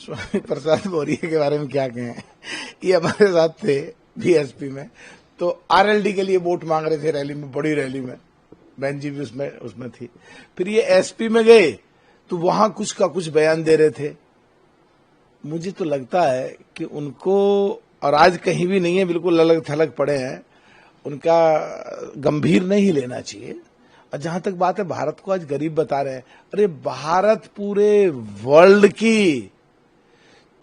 स्वामी प्रसाद मौर्य के बारे में क्या कहें। ये हमारे साथ थे बीएसपी में, तो आरएलडी के लिए वोट मांग रहे थे रैली में, बड़ी रैली में, बहन जी भी उसमें थी। फिर ये एसपी में गए तो वहां कुछ का कुछ बयान दे रहे थे। मुझे तो लगता है कि उनको, और आज कहीं भी नहीं है, बिल्कुल अलग थलग पड़े हैं, उनका गंभीर नहीं लेना चाहिए। और जहां तक बात है भारत को आज गरीब बता रहे हैं, अरे भारत पूरे वर्ल्ड की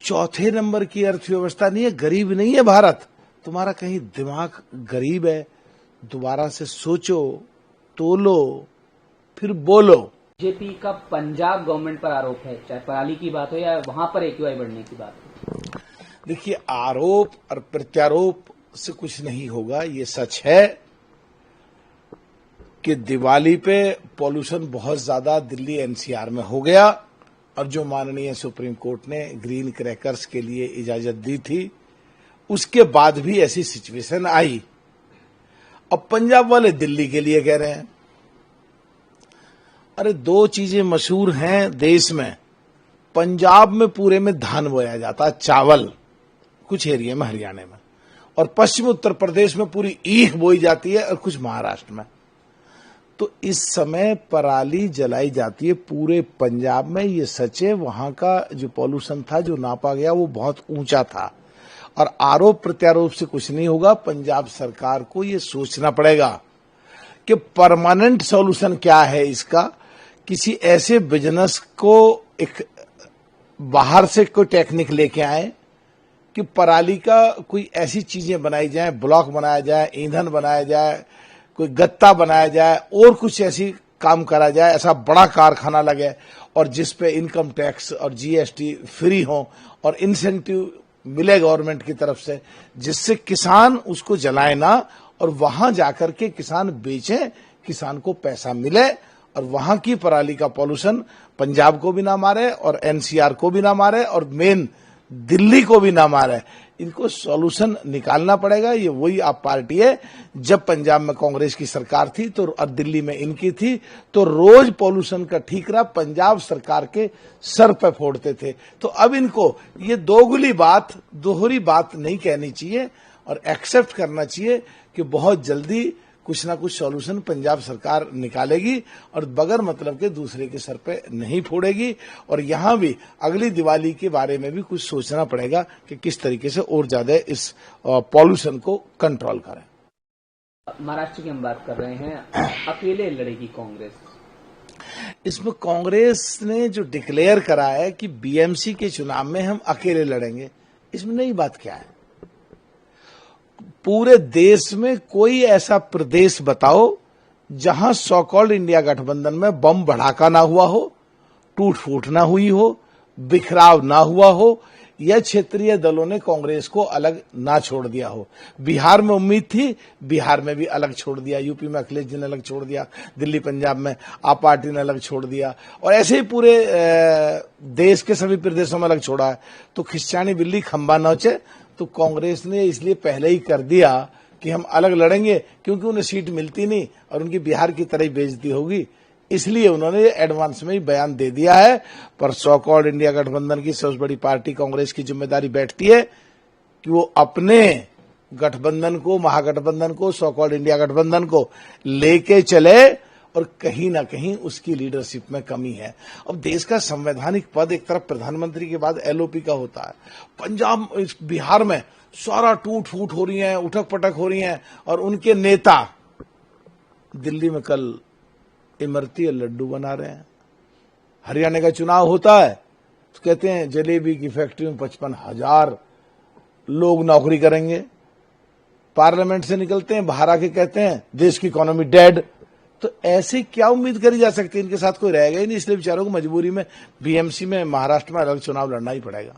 चौथे नंबर की अर्थव्यवस्था नहीं है, गरीब नहीं है भारत। तुम्हारा कहीं दिमाग गरीब है? दोबारा से सोचो, तोलो, फिर बोलो। बीजेपी का पंजाब गवर्नमेंट पर आरोप है, चाहे पराली की बात हो या वहां पर एक्यूआई बढ़ने की बात हो। देखिए, आरोप और प्रत्यारोप से कुछ नहीं होगा। ये सच है कि दिवाली पे पॉल्यूशन बहुत ज्यादा दिल्ली एनसीआर में हो गया, और जो माननीय सुप्रीम कोर्ट ने ग्रीन क्रैकर्स के लिए इजाजत दी थी, उसके बाद भी ऐसी सिचुएशन आई। अब पंजाब वाले दिल्ली के लिए कह रहे हैं। अरे दो चीजें मशहूर हैं देश में, पंजाब में पूरे में धान बोया जाता है, चावल, कुछ एरिया में हरियाणा में, और पश्चिम उत्तर प्रदेश में पूरी ईख बोई जाती है, और कुछ महाराष्ट्र में। तो इस समय पराली जलाई जाती है पूरे पंजाब में, ये सच है। वहां का जो पॉल्यूशन था, जो नापा गया, वो बहुत ऊंचा था। और आरोप प्रत्यारोप से कुछ नहीं होगा। पंजाब सरकार को ये सोचना पड़ेगा कि परमानेंट सॉल्यूशन क्या है इसका। किसी ऐसे बिजनेस को एक बाहर से कोई टेक्निक लेके आए कि पराली का कोई ऐसी चीजें बनाई जाए, ब्लॉक बनाया जाए, ईंधन बनाया जाए, कोई गत्ता बनाया जाए, और कुछ ऐसी काम करा जाए, ऐसा बड़ा कारखाना लगे, और जिस पे इनकम टैक्स और जीएसटी फ्री हो, और इंसेंटिव मिले गवर्नमेंट की तरफ से, जिससे किसान उसको जलाए ना, और वहां जाकर के किसान बेचें, किसान को पैसा मिले, और वहां की पराली का पॉल्यूशन पंजाब को भी ना मारे, और एनसीआर को भी ना मारे, और मेन दिल्ली को भी ना मारे। इनको सॉल्यूशन निकालना पड़ेगा। ये वही आप पार्टी है, जब पंजाब में कांग्रेस की सरकार थी तो, और दिल्ली में इनकी थी, तो रोज पॉल्यूशन का ठीकरा पंजाब सरकार के सर पे फोड़ते थे। तो अब इनको ये दोहरी बात नहीं कहनी चाहिए, और एक्सेप्ट करना चाहिए कि बहुत जल्दी कुछ ना कुछ सॉल्यूशन पंजाब सरकार निकालेगी, और बगैर मतलब के दूसरे के सर पे नहीं फोड़ेगी। और यहां भी अगली दिवाली के बारे में भी कुछ सोचना पड़ेगा कि किस तरीके से और ज्यादा इस पॉल्यूशन को कंट्रोल करें। महाराष्ट्र की हम बात कर रहे हैं, अकेले लड़ेगी कांग्रेस। इसमें कांग्रेस ने जो डिक्लेयर करा है कि बीएमसी के चुनाव में हम अकेले लड़ेंगे, इसमें नई बात क्या है? पूरे देश में कोई ऐसा प्रदेश बताओ जहां सो कॉल्ड इंडिया गठबंधन में बम भड़ाका ना हुआ हो, टूट फूट ना हुई हो, बिखराव ना हुआ हो, या क्षेत्रीय दलों ने कांग्रेस को अलग ना छोड़ दिया हो। बिहार में उम्मीद थी, बिहार में भी अलग छोड़ दिया, यूपी में अखिलेश जी ने अलग छोड़ दिया, दिल्ली पंजाब में आप पार्टी ने अलग छोड़ दिया, और ऐसे ही पूरे देश के सभी प्रदेशों में अलग छोड़ा है। तो खिस्चानी बिल्ली खंबा नोचे। तो कांग्रेस ने इसलिए पहले ही कर दिया कि हम अलग लड़ेंगे, क्योंकि उन्हें सीट मिलती नहीं और उनकी बिहार की तरह ही बेइज्जती होगी, इसलिए उन्होंने एडवांस में ही बयान दे दिया है। पर सो कॉल्ड इंडिया गठबंधन की सबसे बड़ी पार्टी कांग्रेस की जिम्मेदारी बैठती है कि वो अपने गठबंधन को, महागठबंधन को, सो कॉल्ड इंडिया गठबंधन को लेके चले, और कहीं ना कहीं उसकी लीडरशिप में कमी है। अब देश का संवैधानिक पद एक तरफ प्रधानमंत्री के बाद एलओपी का होता है, पंजाब बिहार में सारा टूट फूट हो रही है, उठक पटक हो रही है, और उनके नेता दिल्ली में कल इमरती और लड्डू बना रहे हैं। हरियाणा का चुनाव होता है तो कहते हैं जलेबी की फैक्ट्री में 55,000 लोग नौकरी करेंगे। पार्लियामेंट से निकलते हैं, बाहर आके कहते हैं देश की इकोनॉमी डेड। तो ऐसे क्या उम्मीद करी जा सकती है? इनके साथ कोई रहेगा ही नहीं, इसलिए बेचारों को मजबूरी में बीएमसी में, महाराष्ट्र में अलग चुनाव लड़ना ही पड़ेगा।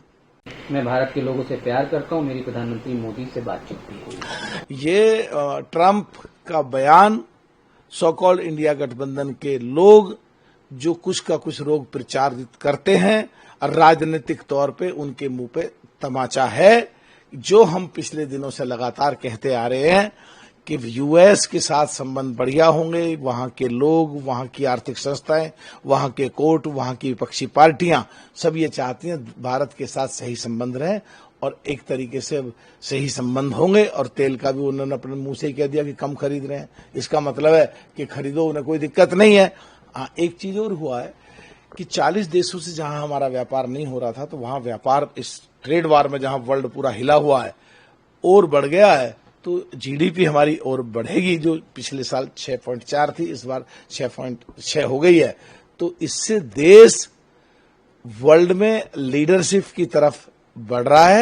मैं भारत के लोगों से प्यार करता हूं, मेरी प्रधानमंत्री मोदी से बातचीत भी हुई। ये ट्रंप का बयान सो कॉल्ड इंडिया गठबंधन के लोग जो कुछ का कुछ रोग प्रचारित करते हैं, और राजनीतिक तौर पे उनके मुंह पे तमाचा है। जो हम पिछले दिनों से लगातार कहते आ रहे हैं कि यूएस के साथ संबंध बढ़िया होंगे, वहां के लोग, वहां की आर्थिक संस्थाएं, वहां के कोर्ट, वहां की विपक्षी पार्टियां सब ये चाहती हैं भारत के साथ सही संबंध रहे और एक तरीके से सही संबंध होंगे। और तेल का भी उन्होंने अपने मुंह से ही कह दिया कि कम खरीद रहे हैं, इसका मतलब है कि खरीदो, उन्हें कोई दिक्कत नहीं है। एक चीज और हुआ है कि 40 देशों से जहां हमारा व्यापार नहीं हो रहा था, तो वहां व्यापार इस ट्रेड वार में जहां वर्ल्ड पूरा हिला हुआ है और बढ़ गया है, तो जीडीपी हमारी और बढ़ेगी। जो पिछले साल 6.4 थी, इस बार 6.6 हो गई है। तो इससे देश वर्ल्ड में लीडरशिप की तरफ बढ़ रहा है